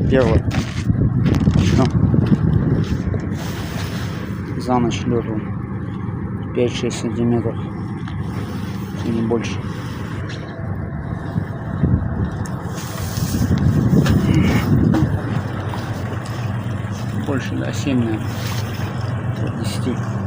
Первое. Все. За ночь лету 5-6 сантиметров и не больше. Больше, да, 7, наверное, от 10.